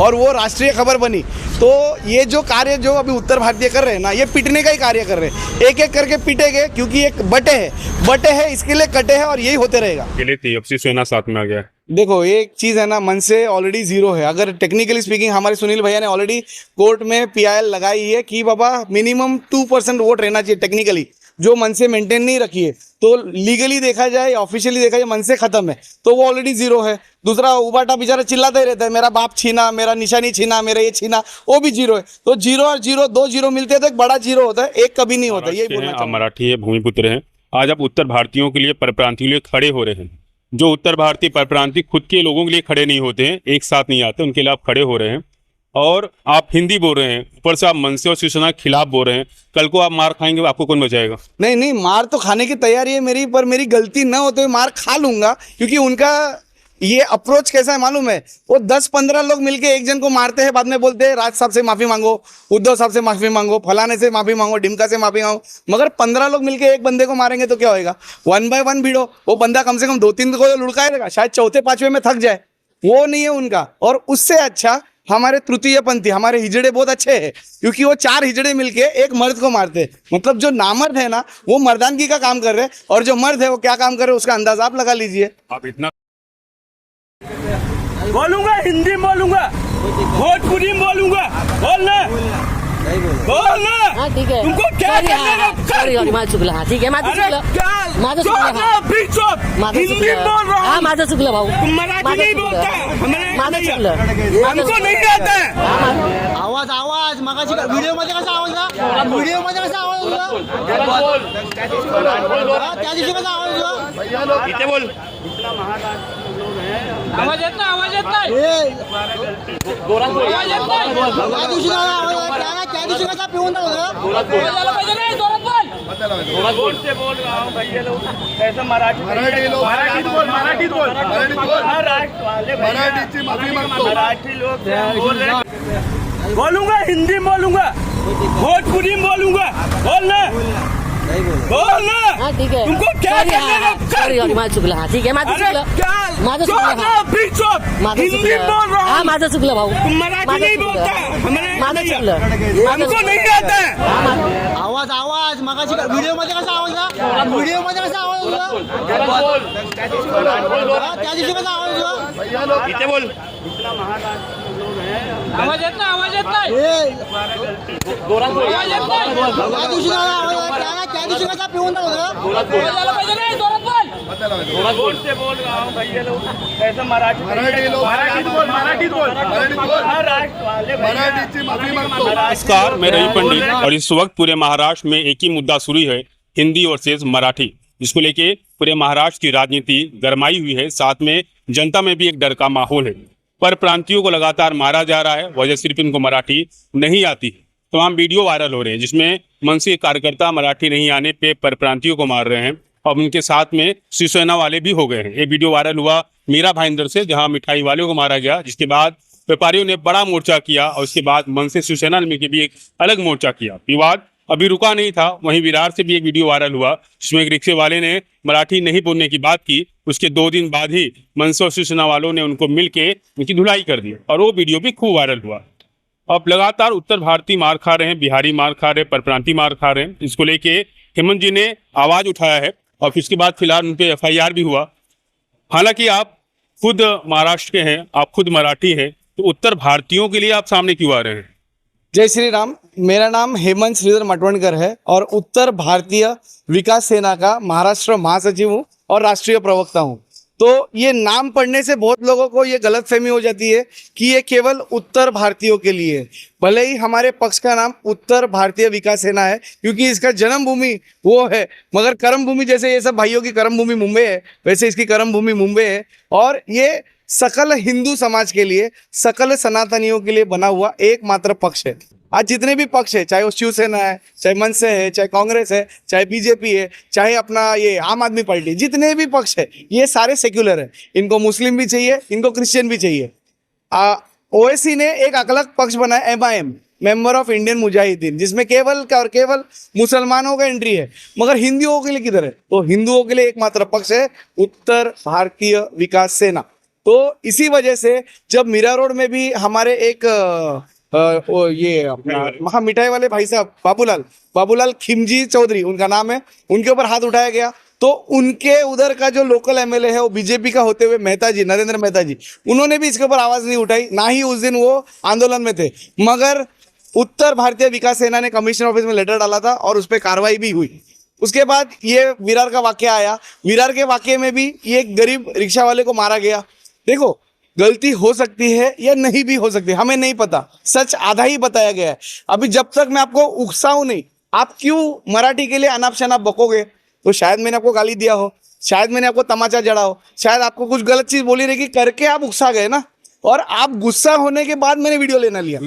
और वो राष्ट्रीय खबर बनी। तो ये जो कार्य जो अभी उत्तर भारतीय कर रहे हैं ना, ये पिटने का ही कार्य कर रहे हैं, एक एक करके पिटेंगे, क्योंकि एक बटे है इसके लिए कटे हैं, और यही होते रहेगा। अब शिवसेना साथ में आ गया है। देखो एक चीज़ है ना, मन से ऑलरेडी जीरो है। अगर टेक्निकली स्पीकिंग हमारे सुनील भैया ने ऑलरेडी कोर्ट में PIL लगाई है कि बाबा मिनिमम 2% वोट रहना चाहिए। टेक्निकली जो मन से मेंटेन नहीं रखी है, तो लीगली देखा जाए, ऑफिशियली देखा जाए, मन से खत्म है, तो वो ऑलरेडी जीरो है। दूसरा उबाटा बेचारा चिल्लाता ही रहता है, मेरा बाप छीना, मेरा निशानी छीना, मेरा ये छीना, वो भी जीरो है। तो जीरो और जीरो, दो जीरो मिलते हैं तो एक बड़ा जीरो होता है, एक कभी नहीं होता। यही बोलना आप मराठी है, भूमिपुत्र हैं, आज आप उत्तर भारतीयों के लिए, परप्रांतियों के लिए खड़े हो रहे हैं। जो उत्तर भारतीय परप्रांतीय खुद के लोगों के लिए खड़े नहीं होते हैं, एक साथ नहीं आते, उनके लिए आप खड़े हो रहे हैं। और आप हिंदी बोल रहे हैं, ऊपर से आप मन से और शिवसेना के खिलाफ बोल रहे हैं। कल को आप मार खाएंगे, आपको कौन बचाएगा? नहीं, मार तो खाने की तैयारी है मेरी, पर मेरी गलती न होते हुए मार खा लूंगा। क्योंकि उनका ये अप्रोच कैसा है मालूम है, वो 10-15 लोग मिलके एक जन को मारते हैं, बाद में बोलते हैं राज साहब से माफी मांगो, उद्धव साहब से माफी मांगो, फलाने से माफी मांगो, डिमका से माफी मांगो। मगर 15 लोग मिलके एक बंदे को मारेंगे तो क्या होएगा? 1 by 1 भिड़ो, वो बंदा कम से कम 2-3 को लुढ़काएगा, शायद चौथे पांचवे में थक जाए। वो नहीं है उनका। और उससे अच्छा हमारे तृतीय पंथी, हमारे हिजड़े बहुत अच्छे हैं, क्योंकि वो 4 हिजड़े मिलके एक मर्द को मारते हैं। मतलब जो नामर्द है ना, वो मर्दानगी का काम कर रहे हैं, और जो मर्द है वो क्या काम कर रहे हैं उसका अंदाजा आप लगा लीजिए। आप इतना बोलूंगा, हिंदी में बोलूंगा, भोजपुरी में बोलूंगा, बोलना हाँ ठीक है। तुमको क्या करना है? सॉरी माझं चुकलं। हाँ ठीक है, माझं चुकलं, माझं चुकलं। हिंदी में बोल रहा हूँ। हाँ माझं चुकलं भाऊ, मराठी नहीं बोलता, माझं चुकलं, हमको नहीं आता है। आवाज मगाशी व्हिडिओ मध्ये कसा आवाज होता? व्हिडिओ मध्ये कसा आवाज होता? त्या दिवशी कसा आवाज होता? इथे बोल। आवाज येत नाही, आवाज येत नाही, आवाज येत नाही। त्या दिवशी आवाज होता, त्या दिवशी कसा पिऊन होता? आवाज आला पाहिजे नाही, जोरात बोल। जोर से बोल रहा हूँ भैया लोग, ऐसा मराठी बोल, मराठी बोल, मराठी लोग बोल रहे हैं। बोलूंगा, हिंदी में बोलूंगा, भोजपुरी में बोलूंगा, बोलना हाँ ठीक है। तुमको क्या करना है? सॉरी माझं चुकलं। हाँ ठीक है, माझं चुकलं, माझं चुकलं। हिंदी में बोल रहा हाँ हूँ। माझं चुकलं भाऊ, मराठी नहीं बोलता, माझं चुकलं, हमको नहीं आता है। आवाज मगाशी व्हिडिओ मध्ये कसा आवाज होता? व्हिडिओ मध्ये कसा आवाज होता? त्या दिवशी कसा आवाज होता? इथे बोल। आवाज येत नाही, आवाज येत नाही, आवाज येत नाही। त्या दिवशी आवाज होता, त्या दिवशी कसा पिऊन होता? आवाज आला पाहिजे नाही, जोरात बोल। जोर से बोल रहा हूँ भैया लोग, ऐसा मराठी बोल, मराठी बोल। नमस्कार, मैं रवि पंडित, और इस वक्त पूरे महाराष्ट्र में एक ही मुद्दा शुरू है, हिंदी और शेष मराठी, जिसको लेके पूरे महाराष्ट्र की राजनीति गरमाई हुई है। साथ में जनता में भी एक डर का माहौल है। पर प्रांतियों को लगातार मारा जा रहा है, वजह सिर्फ इनको मराठी नहीं आती है। तमाम वीडियो वायरल हो रहे हैं जिसमें मनसे कार्यकर्ता मराठी नहीं आने पे पर प्रांतियों को मार रहे हैं, और उनके साथ में शिवसेना वाले भी हो गए हैं। ये वीडियो वायरल हुआ मीरा भाईंदर से, जहां मिठाई वालों को मारा गया, जिसके बाद व्यापारियों ने बड़ा मोर्चा किया, और उसके बाद मनसे शिवसेना में भी एक अलग मोर्चा किया। विवाद अभी रुका नहीं था। वहीं विरार से भी एक वीडियो वायरल हुआ जिसमें एक रिक्शे वाले ने मराठी नहीं बोलने की बात की। उसके 2 दिन बाद ही मनसे और शिवसेना वालों ने उनको मिलके उनकी धुलाई कर दी, और वो वीडियो भी खूब वायरल हुआ। अब लगातार उत्तर भारतीय मार खा रहे हैं, बिहारी मार खा रहे हैं, परप्रांतीय मार खा रहे हैं। इसको लेके हेमंत जी ने आवाज उठाया है, और फिर उसके बाद फिलहाल उन पे FIR भी हुआ। हालांकि आप खुद महाराष्ट्र के हैं, आप खुद मराठी हैं, तो उत्तर भारतीयों के लिए आप सामने क्यों आ रहे हैं? जय श्री राम। मेरा नाम हेमंत श्रीधर मटवणकर है, और उत्तर भारतीय विकास सेना का महाराष्ट्र महासचिव हूँ और राष्ट्रीय प्रवक्ता हूँ। तो ये नाम पढ़ने से बहुत लोगों को ये गलतफहमी हो जाती है कि ये केवल उत्तर भारतीयों के लिए है। भले ही हमारे पक्ष का नाम उत्तर भारतीय विकास सेना है, क्योंकि इसका जन्मभूमि वो है, मगर कर्म भूमि, जैसे ये सब भाइयों की कर्म भूमि मुंबई है, वैसे इसकी कर्म भूमि मुंबई है। और ये सकल हिंदू समाज के लिए, सकल सनातनियों के लिए बना हुआ एकमात्र पक्ष है। आज जितने भी पक्ष है, चाहे वो शिवसेना है, चाहे मनसे है, चाहे कांग्रेस है, चाहे बीजेपी है, चाहे अपना ये आम आदमी पार्टी, जितने भी पक्ष है, ये सारे सेक्युलर है। इनको मुस्लिम भी चाहिए, इनको क्रिश्चियन भी चाहिए। OAC ने एक अलग पक्ष बनाया, MIM, member of Indian Mujahideen, जिसमें केवल और केवल मुसलमानों का एंट्री है, मगर हिंदुओं के लिए किधर है? तो हिंदुओं के लिए एकमात्र पक्ष है उत्तर भारतीय विकास सेना। तो इसी वजह से जब मीरा रोड में भी हमारे एक ये अपना महा मिठाई वाले भाई साहब बाबूलाल खिमजी चौधरी उनका नाम है, उनके ऊपर हाथ उठाया गया, तो उनके उधर का जो लोकल एमएलए है वो बीजेपी का होते हुए मेहता जी, नरेंद्र मेहता जी, उन्होंने भी इसके ऊपर आवाज नहीं उठाई, ना ही उस दिन वो आंदोलन में थे। मगर उत्तर भारतीय विकास सेना ने कमिश्नर ऑफिस में लेटर डाला था और उस पर कार्रवाई भी हुई। उसके बाद ये विरार का वाकया आया। विरार के वाकये में भी ये गरीब रिक्शा वाले को मारा गया। देखो, गलती हो सकती है या नहीं भी हो सकती है, हमें नहीं पता, सच आधा ही बताया गया है। अभी जब तक मैं आपको उकसाऊं नहीं, आप क्यों मराठी के लिए अनाप शनाप बकोगे, तो शायद मैंने आपको गाली दिया हो, शायद मैंने आपको तमाचा जड़ा हो, शायद आपको कुछ गलत चीज बोली रहेगी करके आप उकसा गए ना, और आप गुस्सा होने के बाद मैंने वीडियो लेना लिया।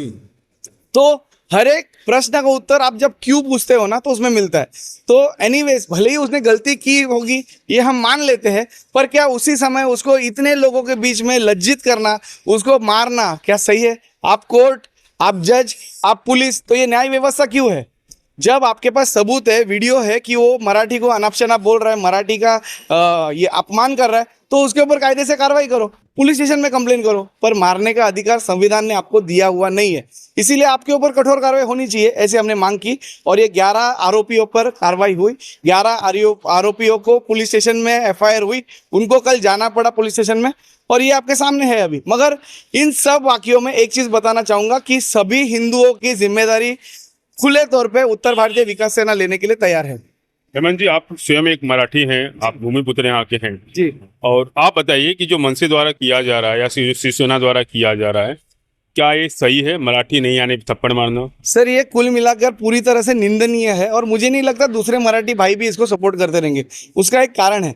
तो हर एक प्रश्न का उत्तर आप जब क्यों पूछते हो ना तो उसमें मिलता है। तो एनीवेज, भले ही उसने गलती की होगी ये हम मान लेते हैं, पर क्या उसी समय उसको इतने लोगों के बीच में लज्जित करना, उसको मारना क्या सही है? आप कोर्ट, आप जज, आप पुलिस, तो ये न्याय व्यवस्था क्यों है? जब आपके पास सबूत है, वीडियो है कि वो मराठी को अनाप शनाप बोल रहा है, मराठी का ये अपमान कर रहा है, तो उसके ऊपर कायदे से कार्रवाई करो, पुलिस स्टेशन में कंप्लेन करो। पर मारने का अधिकार संविधान ने आपको दिया हुआ नहीं है, इसीलिए आपके ऊपर कठोर कार्रवाई होनी चाहिए, ऐसे हमने मांग की। और ये 11 आरोपियों पर कार्रवाई हुई, 11 आरोपियों को पुलिस स्टेशन में एफआईआर हुई, उनको कल जाना पड़ा पुलिस स्टेशन में, और ये आपके सामने है अभी। मगर इन सब वाक्यों में एक चीज बताना चाहूंगा कि सभी हिंदुओं की जिम्मेदारी खुले तौर पे उत्तर भारतीय विकास सेना लेने के लिए तैयार है। हेमंत जी, आप स्वयं एक मराठी हैं, आप भूमिपुत्र यहाँ के हैं जी, और आप बताइए कि जो मनसे द्वारा किया जा रहा है या शिवसेना द्वारा किया जा रहा है, क्या ये सही है? मराठी नहीं आने पे थप्पड़ मारना। सर ये कुल मिलाकर पूरी तरह से निंदनीय है, और मुझे नहीं लगता दूसरे मराठी भाई भी इसको सपोर्ट करते रहेंगे। उसका एक कारण है,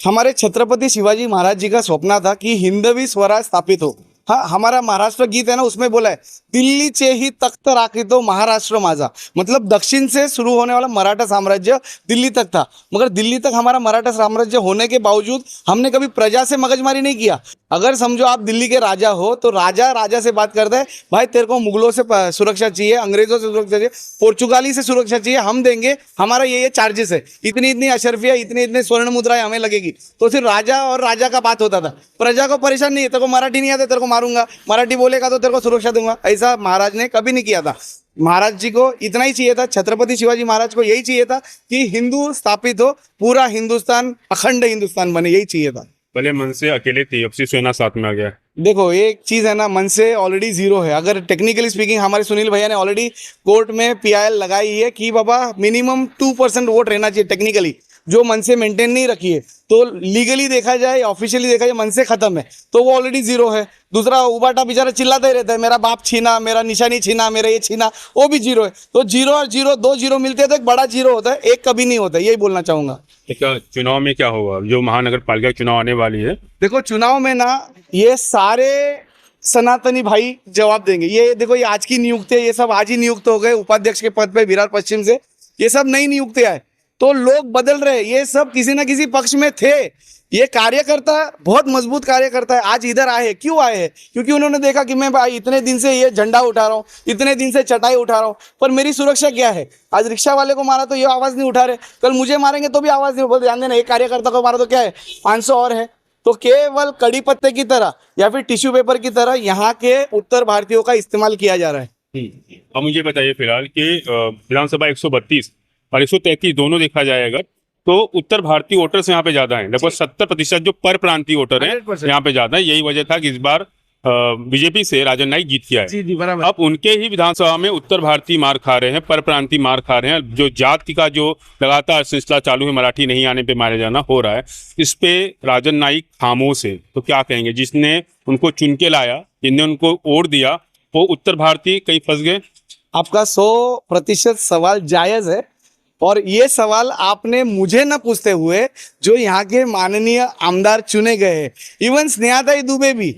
हमारे छत्रपति शिवाजी महाराज जी का स्वप्न था कि हिंदवी स्वराज स्थापित हो। हाँ, हमारा महाराष्ट्र गीत है ना, उसमें बोला है दिल्लीचे ही तख्त राखितो महाराष्ट्र माझा, मतलब दक्षिण से शुरू होने वाला मराठा साम्राज्य दिल्ली तक था। मगर दिल्ली तक हमारा मराठा साम्राज्य होने के बावजूद हमने कभी प्रजा से मगजमारी नहीं किया। अगर समझो आप दिल्ली के राजा हो तो राजा से बात करता है, भाई तेरे को मुगलों से सुरक्षा चाहिए, अंग्रेजों से सुरक्षा चाहिए, पोर्चुगाली से सुरक्षा चाहिए, हम देंगे, हमारा ये चार्जेस है, इतनी अशरफिया, इतने स्वर्ण मुद्राएं हमें लगेगी। तो सिर्फ राजा और राजा का बात होता था, प्रजा को परेशान नहीं है, तेरे को मराठी नहीं आता तेरे को मारूंगा, मराठी बोलेगा तो तेरे को सुरक्षा दूंगा, ऐसा महाराज ने कभी नहीं किया था। महाराज जी को इतना ही चाहिए था, छत्रपति शिवाजी महाराज को यही चाहिए था कि हिंदू स्थापित हो, पूरा हिंदुस्तान अखंड हिंदुस्तान बने, यही चाहिए था। भले मन से अकेले थे, अब शिवसेना साथ में आ गया। देखो एक चीज है ना, मन से ऑलरेडी जीरो है। अगर टेक्निकली स्पीकिंग हमारे सुनील भैया ने ऑलरेडी कोर्ट में पीआईएल लगाई है कि बाबा मिनिमम 2% वोट रहना चाहिए टेक्निकली, जो मन से मेंटेन नहीं रखी है, तो लीगली देखा जाए, ऑफिशियली देखा जाए, मन से खत्म है, तो वो ऑलरेडी जीरो है। दूसरा उबाटा बेचारा चिल्लाता ही रहता है, मेरा बाप छीना, मेरा निशानी छीना, मेरा ये छीना, वो भी जीरो है। तो जीरो और जीरो, 2 जीरो मिलते हैं तो एक बड़ा जीरो होता है, एक कभी नहीं होता है, यही बोलना चाहूंगा। क्या चुनाव में क्या होगा, जो महानगर पालिका चुनाव आने वाली है? देखो चुनाव में ना ये सारे सनातनी भाई जवाब देंगे। ये देखो, ये आज की नियुक्ति है, ये सब आज ही नियुक्त हो गए उपाध्यक्ष के पद पे विरार पश्चिम से, ये सब नई नियुक्ति है, तो लोग बदल रहे, ये सब किसी ना किसी पक्ष में थे। ये कार्यकर्ता बहुत मजबूत कार्यकर्ता है, आज इधर आए हैं, क्यों आए हैं? क्योंकि उन्होंने देखा कि मैं भाई इतने दिन से ये झंडा उठा रहा हूँ, इतने दिन से चटाई उठा रहा हूँ, पर मेरी सुरक्षा क्या है? आज रिक्शा वाले को मारा तो ये आवाज नहीं उठा रहे, कल मुझे मारेंगे तो भी आवाज नहीं, बोल ध्यान देना, एक कार्यकर्ता को मारा तो क्या है, 500 और है। तो केवल कड़ी पत्ते की तरह या फिर टिश्यू पेपर की तरह यहाँ के उत्तर भारतीयों का इस्तेमाल किया जा रहा है। अब मुझे बताइए फिलहाल कि विधानसभा 132 और 133 दोनों देखा जाए अगर, तो उत्तर भारतीय वोटर्स यहाँ पे ज्यादा हैं, लगभग 70% जो पर प्रांतीय वोटर हैं यहाँ पे ज्यादा है। यही वजह था कि इस बार बीजेपी से राजन नाईक जीत किया है। जी बराबर। अब उनके ही विधानसभा में उत्तर भारतीय मार खा रहे हैं, पर प्रांतीय मार खा रहे हैं। जो जाति का जो लगातार सिलसिला चालू है, मराठी नहीं आने पे मारे जाना हो रहा है, इस पे राजन नाईक खामोश है, तो क्या कहेंगे? जिसने उनको चुन के लाया, जिनने उनको वोट दिया, वो उत्तर भारतीय कहीं फंस गए। आपका 100% सवाल जायज है, और ये सवाल आपने मुझे न पूछते हुए जो यहाँ के माननीय आमदार चुने गए हैं, इवन स्नेहाताई दुबे भी,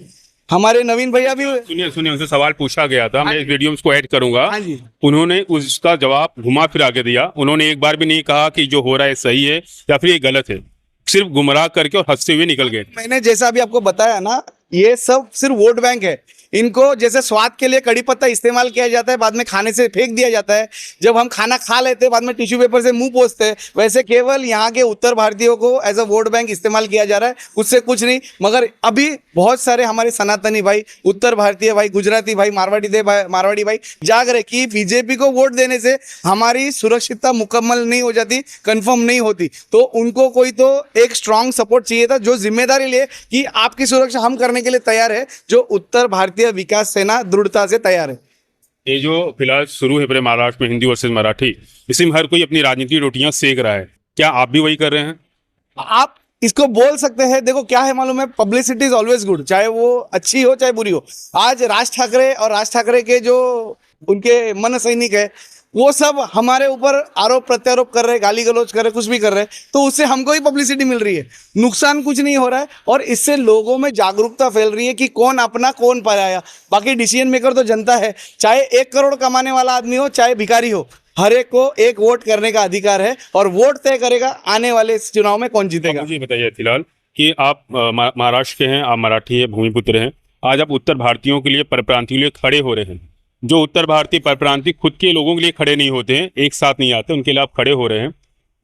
हमारे नवीन भैया भी। सुनिए उनसे सवाल पूछा गया था, मैं इस वीडियो में उसको ऐड करूंगा। हाँ जी। उन्होंने उसका जवाब घुमा फिरा के दिया। उन्होंने एक बार भी नहीं कहा कि जो हो रहा है सही है या फिर ये गलत है, सिर्फ गुमराह करके और हंसते हुए निकल गए। मैंने जैसा अभी आपको बताया ना, ये सब सिर्फ वोट बैंक है, इनको जैसे स्वाद के लिए कड़ी पत्ता इस्तेमाल किया जाता है, बाद में खाने से फेंक दिया जाता है, जब हम खाना खा लेते हैं बाद में टिश्यू पेपर से मुंह पोंछते हैं, वैसे केवल यहाँ के उत्तर भारतीयों को एज अ वोट बैंक इस्तेमाल किया जा रहा है, उससे कुछ नहीं। मगर अभी बहुत सारे हमारे सनातनी भाई, उत्तर भारतीय भाई, गुजराती भाई, मारवाड़ी भाई जाग रहे कि बीजेपी को वोट देने से हमारी सुरक्षितता मुकम्मल नहीं हो जाती, कंफर्म नहीं होती। तो उनको कोई तो एक स्ट्रांग सपोर्ट चाहिए था जो जिम्मेदारी ले कि आपकी सुरक्षा हम करने के लिए तैयार है, जो उत्तर भारतीय विकास सेना दृढ़ता से तैयार है। ये जो फिलहाल शुरू है पूरे महाराष्ट्र में हिंदी वर्सेस मराठी, इसी में हर कोई अपनी राजनीतिक रोटियां सेक रहा है, क्या आप भी वही कर रहे हैं? आप इसको बोल सकते हैं। देखो क्या है मालूम है, पब्लिसिटी इज ऑलवेज गुड, चाहे वो अच्छी हो चाहे बुरी हो। आज राज ठाकरे और राज ठाकरे के जो उनके मन सैनिक है वो सब हमारे ऊपर आरोप प्रत्यारोप कर रहे, गाली गलौज कर रहे, कुछ भी कर रहे, तो उससे हमको ही पब्लिसिटी मिल रही है, नुकसान कुछ नहीं हो रहा है। और इससे लोगों में जागरूकता फैल रही है कि कौन अपना कौन पराया। बाकी डिसीजन मेकर तो जनता है, चाहे 1 करोड़ कमाने वाला आदमी हो चाहे भिखारी हो, हर एक को एक वोट करने का अधिकार है और वोट तय करेगा आने वाले चुनाव में कौन जीतेगा। मुझे बताइए फिलहाल कि आप महाराष्ट्र के हैं, आप मराठी हैं, भूमिपुत्र हैं, आज आप उत्तर भारतीयों के लिए, परप्रांतियों के लिए खड़े हो रहे हैं। जो उत्तर भारतीय परप्रांतीय खुद के लोगों के लिए खड़े नहीं होते हैं, एक साथ नहीं आते, उनके लिए आप खड़े हो रहे हैं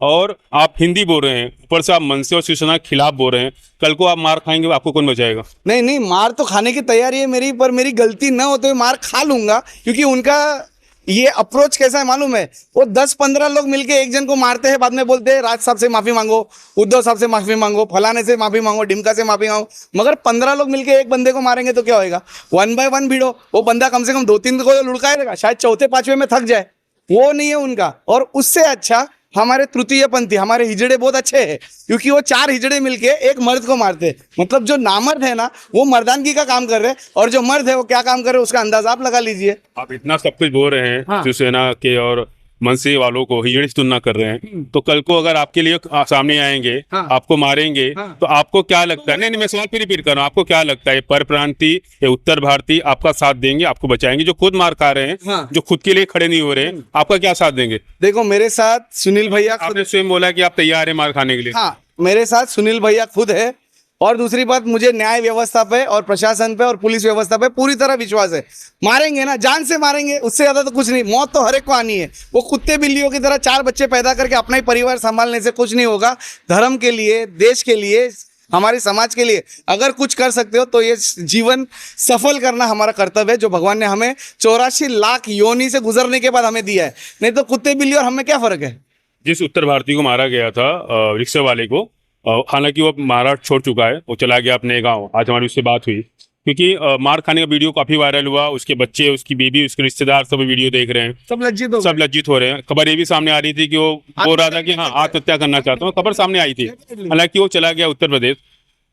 और आप हिंदी बोल रहे हैं, ऊपर से आप मनसे और शिवसेना के खिलाफ बोल रहे हैं। कल को आप मार खाएंगे, आपको कौन बचाएगा? नहीं, मार तो खाने की तैयारी है मेरी, पर मेरी गलती न होते हुए मार खा लूंगा। क्योंकि उनका ये अप्रोच कैसा है मालूम है, वो 10-15 लोग मिलके एक जन को मारते हैं, बाद में बोलते हैं राज साहब से माफी मांगो, उद्धव साहब से माफी मांगो, फलाने से माफी मांगो, डिमका से माफी मांगो। मगर 15 लोग मिलके एक बंदे को मारेंगे तो क्या होएगा? 1 by 1 भिड़ो, वो बंदा कम से कम 2-3 को लुढ़काएगा, शायद चौथे पांचवे में थक जाए, वो नहीं है उनका। और उससे अच्छा हमारे तृतीय पंथी, हमारे हिजड़े बहुत अच्छे हैं, क्योंकि वो 4 हिजड़े मिलके एक मर्द को मारते हैं। मतलब जो नामर्द है ना, वो मर्दानगी का काम कर रहे हैं, और जो मर्द है वो क्या काम कर रहे हैं उसका अंदाजा आप लगा लीजिए। आप इतना सब कुछ बोल रहे हैं, हाँ। शिवसेना के और मनसे वालों को हिजड़े से तुलना कर रहे हैं, तो कल को अगर आपके लिए सामने आएंगे, हाँ। आपको मारेंगे, हाँ। तो आपको क्या लगता है? नहीं, मैं सवाल फिर रिपीट कर रहा हूँ, आपको क्या लगता है परप्रांतीय या उत्तर भारतीय आपका साथ देंगे, आपको बचाएंगे? जो खुद मार खा रहे हैं, हाँ। जो खुद के लिए खड़े नहीं हो रहे हैं, आपका क्या साथ देंगे? देखो मेरे साथ सुनील भैया आपने स्वयं बोला कि आप तैयार हैं मार खाने के लिए। हाँ, मेरे साथ सुनील भैया खुद है। और दूसरी बात, मुझे न्याय व्यवस्था पे और प्रशासन पे और पुलिस व्यवस्था पे पूरी तरह विश्वास है। मारेंगे ना, जान से मारेंगे, उससे ज्यादा तो कुछ नहीं। मौत तो हर एक को आनी है। वो कुत्ते बिल्लियों की तरह 4 बच्चे पैदा करके अपना ही परिवार संभालने से कुछ नहीं होगा। धर्म के लिए, देश के लिए, हमारे समाज के लिए अगर कुछ कर सकते हो तो ये जीवन सफल करना हमारा कर्तव्य है, जो भगवान ने हमें 84 लाख योनि से गुजरने के बाद हमें दिया है। नहीं तो कुत्ते बिल्ली और हमें क्या फर्क है। जिस उत्तर भारतीय को मारा गया था, रिक्शा वाले को, हालांकि वो महाराष्ट्र छोड़ चुका है, वो चला गया अपने गांव। आज हमारी उससे बात हुई, क्योंकि मार खाने का वीडियो काफी वायरल हुआ, उसके बच्चे, उसकी बीबी, उसके रिश्तेदार सब वीडियो देख रहे हैं, सब लज्जित हो रहे हैं। खबर ये भी सामने आ रही थी कि वो बोल रहा था कि हाँ आत्महत्या करना चाहता हूँ, खबर सामने आई थी। हालांकि वो चला गया उत्तर प्रदेश।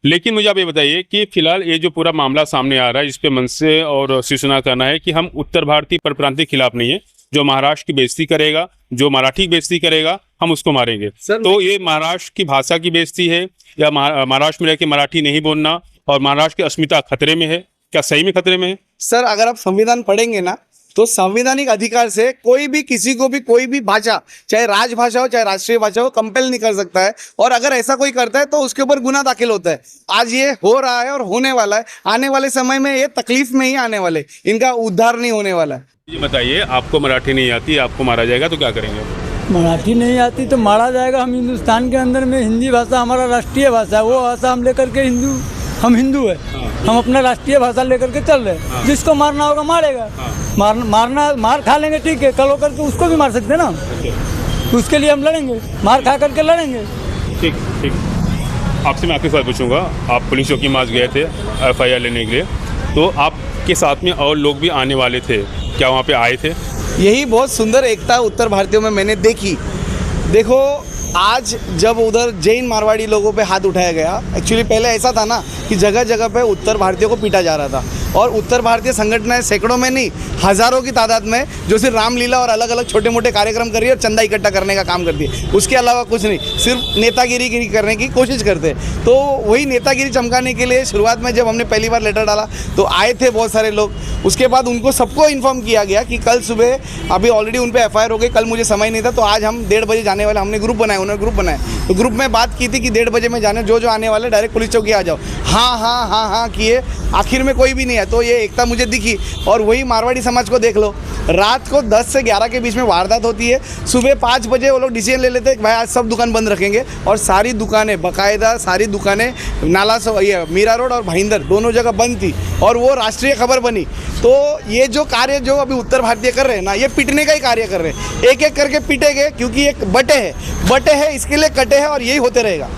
लेकिन मुझे आप ये बताइए कि फिलहाल ये जो पूरा मामला सामने आ रहा है, इस पे मनसे और शिवसेना करना है कि हम उत्तर भारतीय परप्रांतीय के खिलाफ नहीं है। जो महाराष्ट्र की बेइज्जती करेगा, जो मराठी की बेइज्जती करेगा, हम उसको मारेंगे। तो ये महाराष्ट्र की भाषा की बेइज्जती है, या महाराष्ट्र में रहकर मराठी नहीं बोलना और महाराष्ट्र की अस्मिता खतरे में है? क्या सही में खतरे में है? सर, अगर आप संविधान पढ़ेंगे ना, तो संवैधानिक अधिकार से कोई भी किसी को भी कोई भी भाषा, चाहे राजभाषा हो चाहे राष्ट्रीय भाषा हो, कंपेल नहीं कर सकता है। और अगर ऐसा कोई करता है तो उसके ऊपर गुनाह दाखिल होता है। आज ये हो रहा है और होने वाला है। आने वाले समय में ये तकलीफ में ही आने वाले, इनका उद्धार नहीं होने वाला है। ये बताइए, आपको मराठी नहीं आती, आपको मारा जाएगा तो क्या करेंगे? मराठी नहीं आती तो मारा जाएगा। हम हिंदुस्तान के अंदर में हिंदी भाषा हमारा राष्ट्रीय भाषा है, वो भाषा हम लेकर के हम हिंदू है, हम अपना राष्ट्रीय भाषा लेकर के चल रहे हैं। जिसको मारना होगा मारेगा, मार खा लेंगे, ठीक है, कल होकर के उसको भी मार सकते हैं ना, तो उसके लिए हम लड़ेंगे, मार खा करके लड़ेंगे। ठीक। आपसे मैं आखिरी सवाल पूछूंगा, आप पुलिस चौकी में आज गए थे FIR लेने के लिए, तो आपके साथ में और लोग भी आने वाले थे, क्या वहाँ पे आए थे? यही बहुत सुंदर एकता उत्तर भारतीयों में मैंने देखी। देखो, आज जब उधर जैन मारवाड़ी लोगों पे हाथ उठाया गया, एक्चुअली पहले ऐसा था ना कि जगह जगह पे उत्तर भारतीयों को पीटा जा रहा था, और उत्तर भारतीय संगठनें सैकड़ों में नहीं हज़ारों की तादाद में जो सिर्फ रामलीला और अलग अलग छोटे मोटे कार्यक्रम कर रही है और चंदा इकट्ठा करने का काम करती है, उसके अलावा कुछ नहीं, सिर्फ नेतागिरी करने की कोशिश करते हैं। तो वही नेतागिरी चमकाने के लिए शुरुआत में जब हमने पहली बार लेटर डाला तो आए थे बहुत सारे लोग। उसके बाद उनको सबको इन्फॉर्म किया गया कि कल सुबह, अभी ऑलरेडी उन पर FIR हो गई, कल मुझे समय नहीं था, तो आज हम 1:30 बजे जाने वाले, हमने ग्रुप बनाए, उन्होंने ग्रुप बनाए, तो ग्रुप में बात की थी कि 1:30 बजे में जाने, जो आने वाले डायरेक्ट पुलिस चौकी आ जाओ। हाँ हाँ हाँ हाँ किए, आखिर में कोई भी नहीं है। तो ये एकता मुझे दिखी। और वही मारवाड़ी समाज को देख लो, रात को 10 से 11 के बीच में वारदात होती है, सुबह 5 बजे वो लोग डिसीजन ले लेते हैं कि भाई आज सब दुकान बंद रखेंगे, और सारी दुकानें बाकायदा, सारी दुकानें नाला से ये मीरा रोड और भाईंदर दोनों जगह बंद थी, और वो राष्ट्रीय खबर बनी। तो ये जो कार्य जो अभी उत्तर भारतीय कर रहे हैं ना, ये पिटने का ही कार्य कर रहे हैं। एक एक करके पिटेंगे, क्योंकि एक बटे है इसके लिए कटे हैं, और यही होते रहेगा।